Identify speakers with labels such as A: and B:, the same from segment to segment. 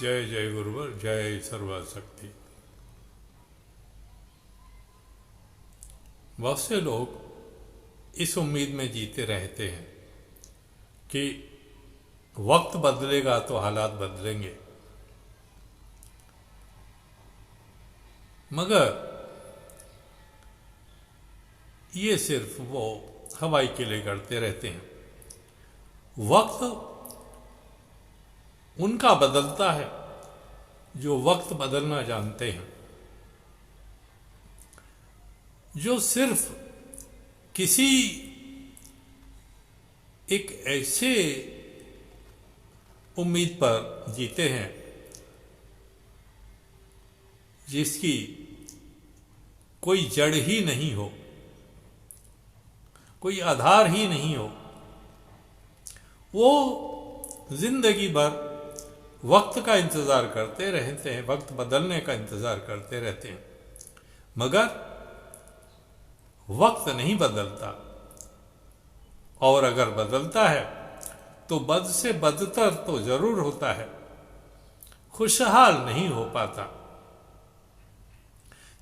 A: जय जय गुरुवर, जय सर्वशक्ति। बहुत से लोग इस उम्मीद में जीते रहते हैं कि वक्त बदलेगा तो हालात बदलेंगे, मगर ये सिर्फ वो हवाई किले करते रहते हैं। वक्त उनका बदलता है जो वक्त बदलना जानते हैं, जो सिर्फ किसी एक ऐसे उम्मीद पर जीते हैं जिसकी कोई जड़ ही नहीं हो, कोई आधार ही नहीं हो। वो जिंदगी भर वक्त का इंतज़ार करते रहते हैं, वक्त बदलने का इंतज़ार करते रहते हैं, मगर वक्त नहीं बदलता। और अगर बदलता है तो बद से बदतर तो जरूर होता है, खुशहाल नहीं हो पाता।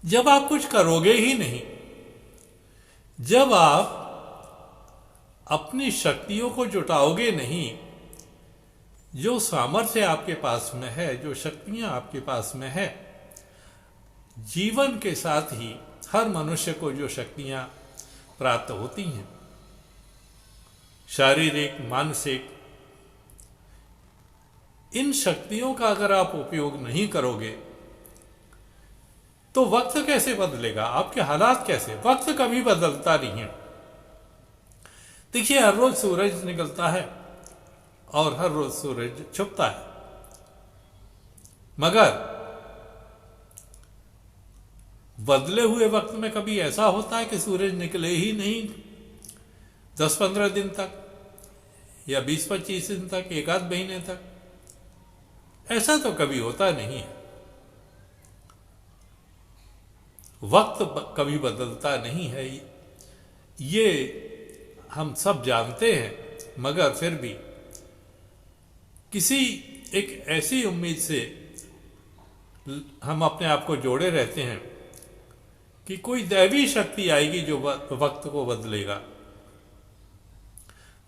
A: जब आप कुछ करोगे ही नहीं, जब आप अपनी शक्तियों को जुटाओगे नहीं, जो सामर्थ्य आपके पास में है, जो शक्तियां आपके पास में है, जीवन के साथ ही हर मनुष्य को जो शक्तियां प्राप्त होती हैं, शारीरिक मानसिक, इन शक्तियों का अगर आप उपयोग नहीं करोगे तो वक्त कैसे बदलेगा, आपके हालात कैसे? वक्त कभी बदलता नहीं है। देखिए, हर रोज सूरज निकलता है और हर रोज सूरज छुपता है, मगर बदले हुए वक्त में कभी ऐसा होता है कि सूरज निकले ही नहीं 10-15 दिन तक, या 20-25 दिन तक, एक आध महीने तक? ऐसा तो कभी होता नहीं है। वक्त कभी बदलता नहीं है, ये हम सब जानते हैं, मगर फिर भी किसी एक ऐसी उम्मीद से हम अपने आप को जोड़े रहते हैं कि कोई दैवी शक्ति आएगी जो वक्त को बदलेगा।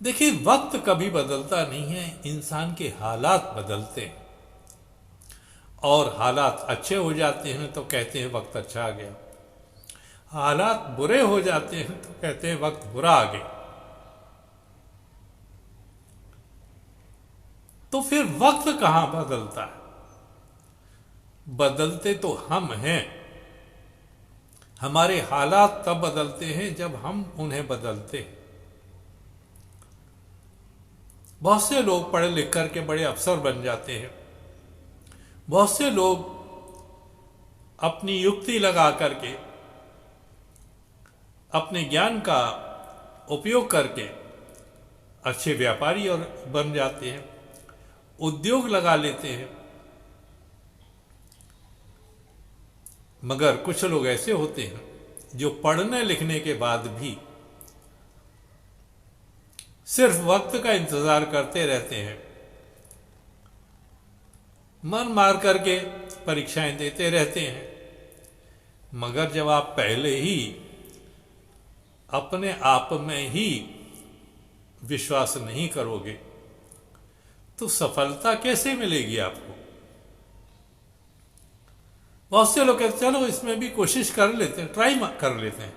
A: देखिए, वक्त कभी बदलता नहीं है, इंसान के हालात बदलते हैं। और हालात अच्छे हो जाते हैं तो कहते हैं वक्त अच्छा आ गया, हालात बुरे हो जाते हैं तो कहते हैं वक्त बुरा आ गया। तो फिर वक्त कहां बदलता है? बदलते तो हम हैं। हमारे हालात तब बदलते हैं जब हम उन्हें बदलते हैं। बहुत से लोग पढ़े लिख करके बड़े अफसर बन जाते हैं, बहुत से लोग अपनी युक्ति लगा करके, अपने ज्ञान का उपयोग करके अच्छे व्यापारी और बन जाते हैं, उद्योग लगा लेते हैं। मगर कुछ लोग ऐसे होते हैं जो पढ़ने लिखने के बाद भी सिर्फ वक्त का इंतजार करते रहते हैं, मन मार करके परीक्षाएं देते रहते हैं। मगर जब आप पहले ही अपने आप में ही विश्वास नहीं करोगे तो सफलता कैसे मिलेगी आपको? बहुत से लोग कहते चलो इसमें भी कोशिश कर लेते हैं, ट्राई कर लेते हैं।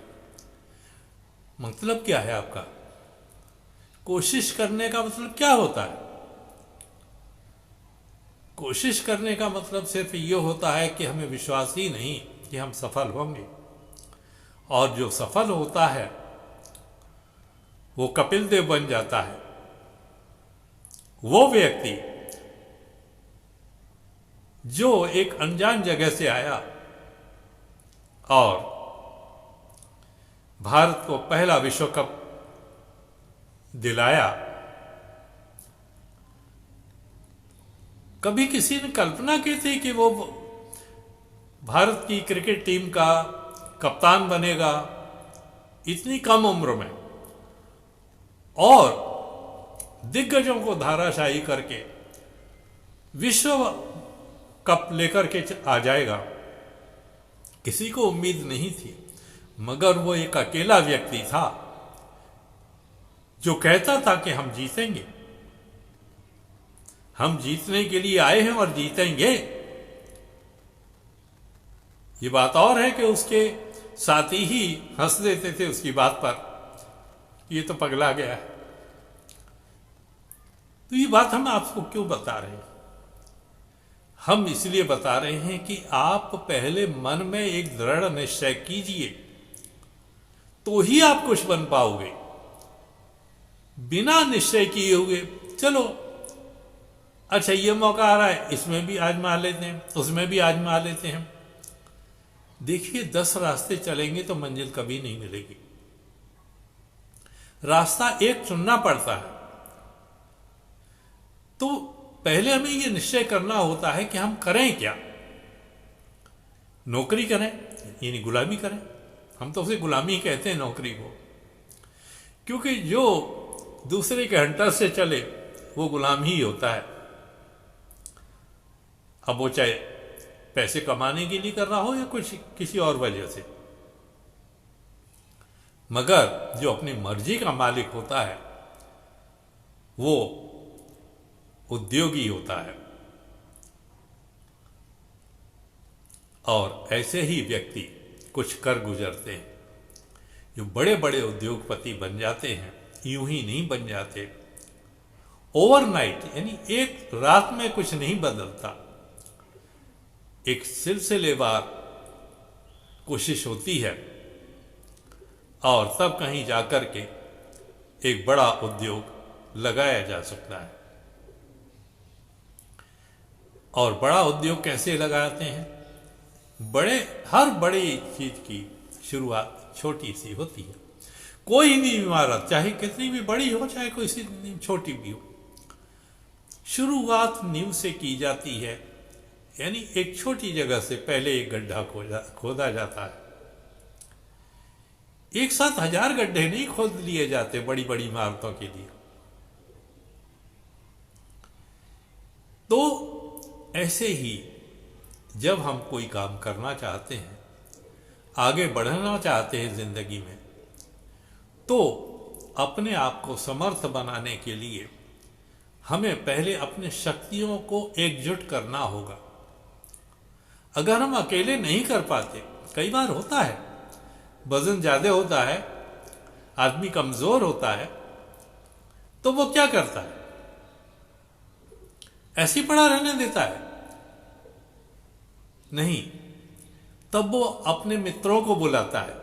A: मतलब क्या है आपका? कोशिश करने का मतलब क्या होता है? कोशिश करने का मतलब सिर्फ ये होता है कि हमें विश्वास ही नहीं कि हम सफल होंगे। और जो सफल होता है वो कपिल देव बन जाता है। वो व्यक्ति जो एक अनजान जगह से आया और भारत को पहला विश्व कप दिलाया, कभी किसी ने कल्पना की थी कि वो भारत की क्रिकेट टीम का कप्तान बनेगा इतनी कम उम्र में, और दिग्गजों को धाराशायी करके विश्व कप लेकर के आ जाएगा, किसी को उम्मीद नहीं थी। मगर वो एक अकेला व्यक्ति था जो कहता था कि हम जीतेंगे, हम जीतने के लिए आए हैं और जीतेंगे। ये बात और है कि उसके साथी ही हंस देते थे उसकी बात पर, ये तो पगला गया है। तो ये बात हम आपको क्यों बता रहे हैं? हम इसलिए बता रहे हैं कि आप पहले मन में एक दृढ़ निश्चय कीजिए, तो ही आप कुछ बन पाओगे। बिना निश्चय किए हुए चलो अच्छा ये मौका आ रहा है, इसमें भी आजमा लेते हैं, उसमें भी आजमा लेते हैं। देखिए 10 रास्ते चलेंगे तो मंजिल कभी नहीं मिलेगी। रास्ता एक चुनना पड़ता है। तो पहले हमें यह निश्चय करना होता है कि हम करें क्या। नौकरी करें यानी गुलामी करें। हम तो उसे गुलामी कहते हैं नौकरी को, क्योंकि जो दूसरे के हंटर से चले वो गुलाम ही होता है। अब वो चाहे पैसे कमाने के लिए कर रहा हो या कुछ किसी और वजह से, मगर जो अपनी मर्जी का मालिक होता है वो उद्योगी होता है। और ऐसे ही व्यक्ति कुछ कर गुजरते हैं। जो बड़े बड़े उद्योगपति बन जाते हैं, यूं ही नहीं बन जाते। ओवरनाइट यानी एक रात में कुछ नहीं बदलता, एक सिलसिलेवार कोशिश होती है और तब कहीं जाकर के एक बड़ा उद्योग लगाया जा सकता है। और बड़ा उद्योग कैसे लगाते हैं? हर बड़ी चीज की शुरुआत छोटी सी होती है। कोई भी इमारत चाहे कितनी भी बड़ी हो, चाहे कोई सी छोटी भी हो, शुरुआत नींव से की जाती है। यानी एक छोटी जगह से पहले एक गड्ढा खोदा जाता है। एक साथ 1000 गड्ढे नहीं खोद लिए जाते बड़ी बड़ी इमारतों के लिए। तो ऐसे ही जब हम कोई काम करना चाहते हैं, आगे बढ़ना चाहते हैं जिंदगी में, तो अपने आप को समर्थ बनाने के लिए हमें पहले अपने शक्तियों को एकजुट करना होगा। अगर हम अकेले नहीं कर पाते, कई बार होता है वजन ज्यादा होता है, आदमी कमजोर होता है, तो वो क्या करता है? ऐसे ही पड़ा रहने देता है? नहीं, तब वो अपने मित्रों को बुलाता है,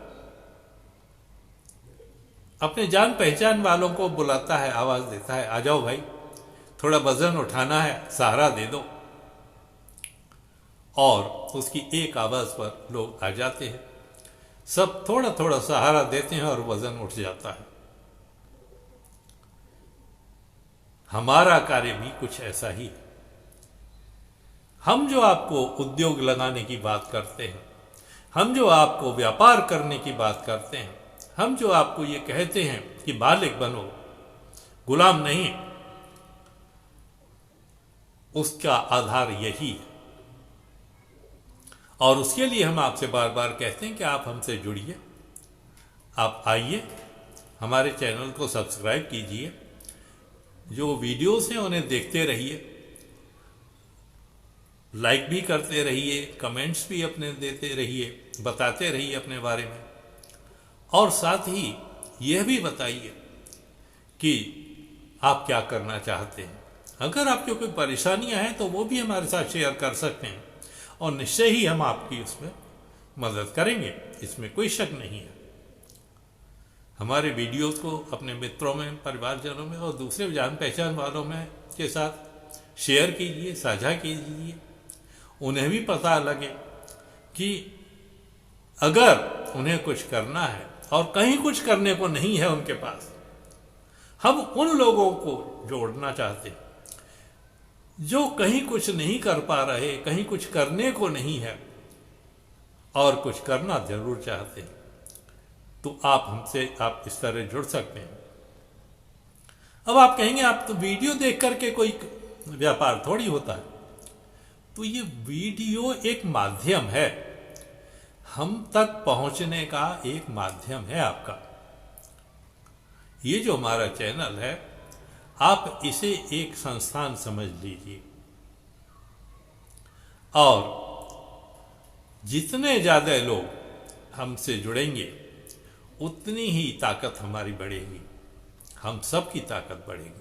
A: अपने जान पहचान वालों को बुलाता है, आवाज देता है, आ जाओ भाई, थोड़ा वजन उठाना है, सहारा दे दो। और उसकी एक आवाज पर लोग आ जाते हैं, सब थोड़ा थोड़ा सहारा देते हैं और वजन उठ जाता है। हमारा कार्य भी कुछ ऐसा ही है। हम जो आपको उद्योग लगाने की बात करते हैं, हम जो आपको व्यापार करने की बात करते हैं, हम जो आपको ये कहते हैं कि मालिक बनो, गुलाम नहीं, उसका आधार यही है। और उसके लिए हम आपसे बार बार कहते हैं कि आप हमसे जुड़िए, आप आइए, हमारे चैनल को सब्सक्राइब कीजिए, जो वीडियोस हैं उन्हें देखते रहिए, लाइक भी करते रहिए, कमेंट्स भी अपने देते रहिए, बताते रहिए अपने बारे में। और साथ ही यह भी बताइए कि आप क्या करना चाहते हैं। अगर आपको कोई परेशानियां हैं तो वो भी हमारे साथ शेयर कर सकते हैं, और निश्चय ही हम आपकी उसमें मदद करेंगे, इसमें कोई शक नहीं है। हमारे वीडियोस को अपने मित्रों में, परिवारजनों में और दूसरे जान पहचान वालों में के साथ शेयर कीजिए, साझा कीजिए। उन्हें भी पता लगे कि अगर उन्हें कुछ करना है और कहीं कुछ करने को नहीं है उनके पास, हम उन लोगों को जोड़ना चाहते हैं जो कहीं कुछ नहीं कर पा रहे, कहीं कुछ करने को नहीं है और कुछ करना जरूर चाहते हैं। तो आप इस तरह जुड़ सकते हैं। अब आप कहेंगे आप तो वीडियो देख करके कोई व्यापार थोड़ी होता है। तो ये वीडियो एक माध्यम है, हम तक पहुंचने का एक माध्यम है आपका। ये जो हमारा चैनल है, आप इसे एक संस्थान समझ लीजिए, और जितने ज़्यादा लोग हमसे जुड़ेंगे उतनी ही ताकत हमारी बढ़ेगी, हम सब की ताकत बढ़ेगी।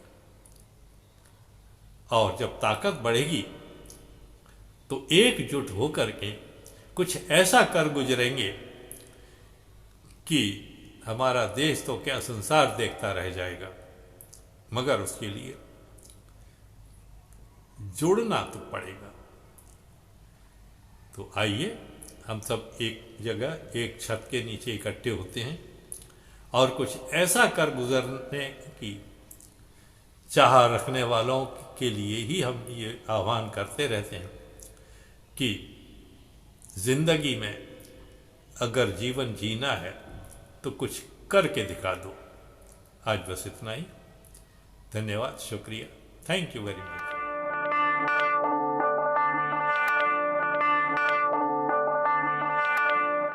A: और जब ताकत बढ़ेगी तो एकजुट होकर के कुछ ऐसा कर गुजरेंगे कि हमारा देश तो क्या संसार देखता रह जाएगा। मगर उसके लिए जुड़ना तो पड़ेगा। तो आइए हम सब एक जगह एक छत के नीचे इकट्ठे होते हैं और कुछ ऐसा कर गुजरने की चाह रखने वालों के लिए ही हम ये आह्वान करते रहते हैं कि जिंदगी में अगर जीवन जीना है तो कुछ करके दिखा दो। आज बस इतना ही। धन्यवाद, शुक्रिया, थैंक यू वेरी मच।